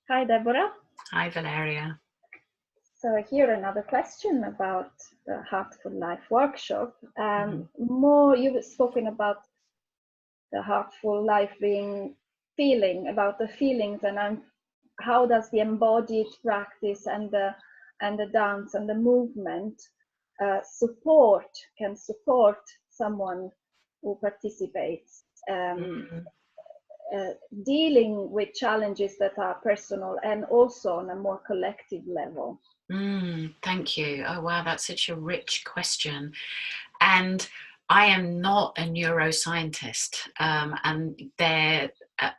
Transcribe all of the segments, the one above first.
Hi, Deborah. Hi, Valeria. So here another question about the Heartful Life workshop. Mhm. More you've spoken about the Heartful Life being feeling, about the feelings, and how does the embodied practice and the dance and the movement can support someone who participates. Mm, Dealing with challenges that are personal and also on a more collective level. thank you. Oh, wow, that's such a rich question. And I am not a neuroscientist, and there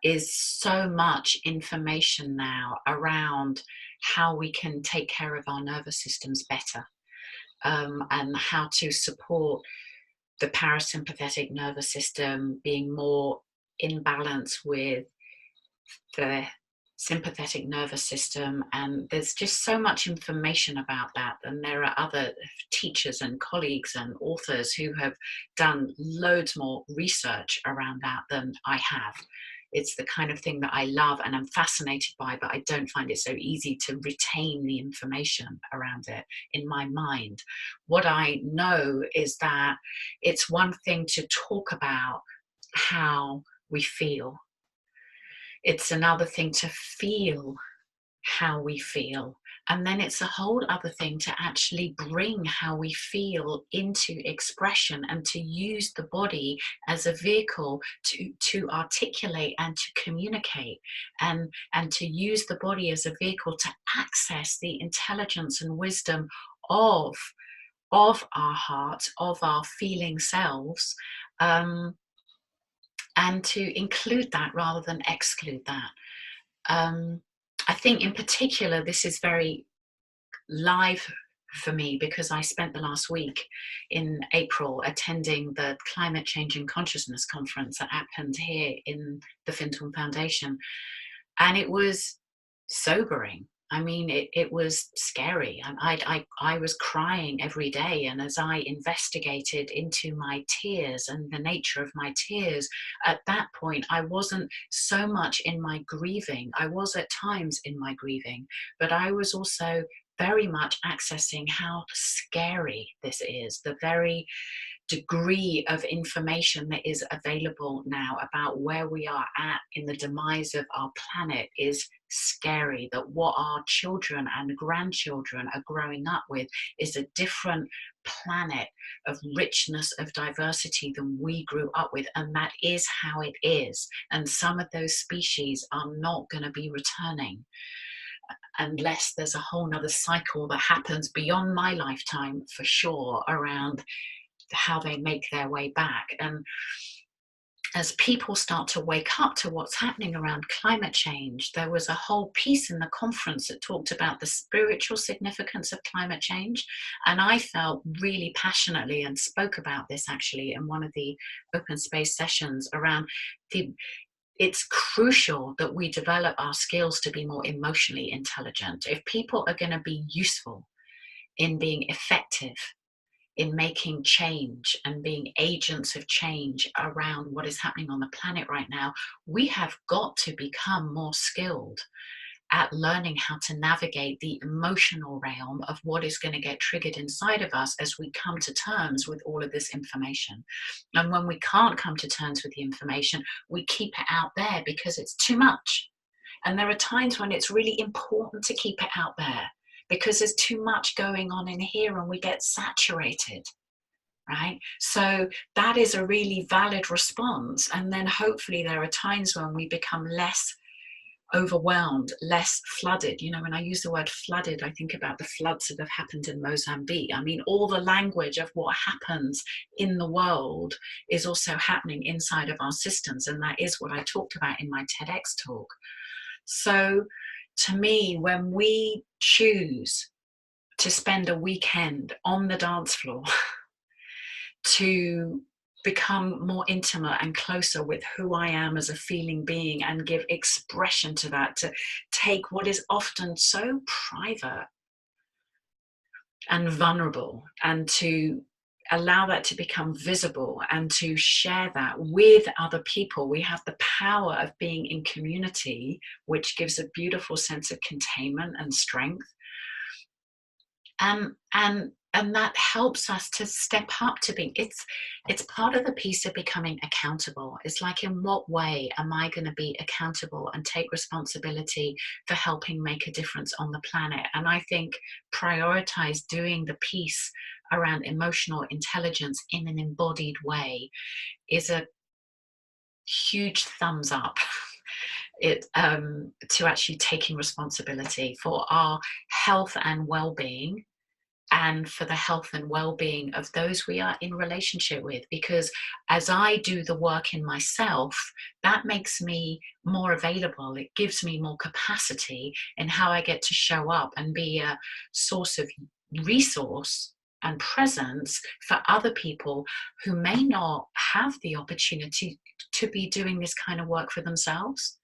is so much information now around how we can take care of our nervous systems better, and how to support the parasympathetic nervous system being more in balance with the sympathetic nervous system. And there's just so much information about that, and there are other teachers and colleagues and authors who have done loads more research around that than I have. It's the kind of thing that I love and I'm fascinated by, but I don't find it so easy to retain the information around it in my mind. What I know is that it's one thing to talk about how we feel, it's another thing to feel how we feel. And then it's a whole other thing to actually bring how we feel into expression and to use the body as a vehicle to articulate and to communicate, and to use the body as a vehicle to access the intelligence and wisdom of our heart, of our feeling selves, and to include that rather than exclude that. Um, I think in particular, this is very live for me because I spent the last week in April attending the Climate Change and Consciousness conference that happened here in the Finton Foundation. And it was sobering. I mean, it was scary. I was crying every day. And as I investigated into my tears and the nature of my tears, at that point, I wasn't so much in my grieving. I was at times in my grieving, but I was also very much accessing how scary this is, the very degree of information that is available now about where we are at in the demise of our planet is scary. That what our children and grandchildren are growing up with is a different planet of richness, of diversity than we grew up with, and that is how it is. And some of those species are not going to be returning unless there's a whole nother cycle that happens beyond my lifetime, for sure, around how they make their way back. And as people start to wake up to what's happening around climate change, there was a whole piece in the conference that talked about the spiritual significance of climate change. And I felt really passionately and spoke about this actually in one of the open space sessions around it's crucial that we develop our skills to be more emotionally intelligent. If people are going to be useful in being effective in making change and being agents of change around what is happening on the planet right now, we have got to become more skilled at learning how to navigate the emotional realm of what is going to get triggered inside of us as we come to terms with all of this information. And when we can't come to terms with the information, we keep it out there because it's too much. And there are times when it's really important to keep it out there because there's too much going on in here and we get saturated, right? So that is a really valid response. And then hopefully there are times when we become less overwhelmed, less flooded. You know, when I use the word flooded, I think about the floods that have happened in Mozambique. I mean, all the language of what happens in the world is also happening inside of our systems. And that is what I talked about in my TEDx talk. So to me, when we choose to spend a weekend on the dance floor to become more intimate and closer with who I am as a feeling being and give expression to that, to take what is often so private and vulnerable and to allow that to become visible and to share that with other people. We have the power of being in community, which gives a beautiful sense of containment and strength. And that helps us to step up to being, it's part of the piece of becoming accountable. It's like, in what way am I going to be accountable and take responsibility for helping make a difference on the planet? And I think prioritize doing the piece around emotional intelligence in an embodied way is a huge thumbs up to actually taking responsibility for our health and well-being, and for the health and well-being of those we are in relationship with. Because as I do the work in myself, that makes me more available. It gives me more capacity in how I get to show up and be a source of resource and presence for other people who may not have the opportunity to be doing this kind of work for themselves,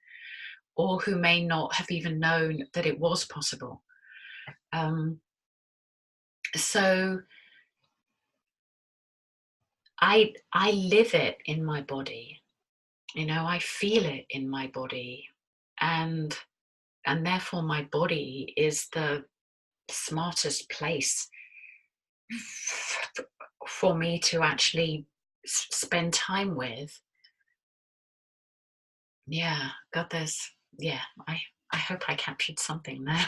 or who may not have even known that it was possible. So I live it in my body, I feel it in my body, and therefore my body is the smartest place for me to actually spend time with. Yeah, God, I hope I captured something there.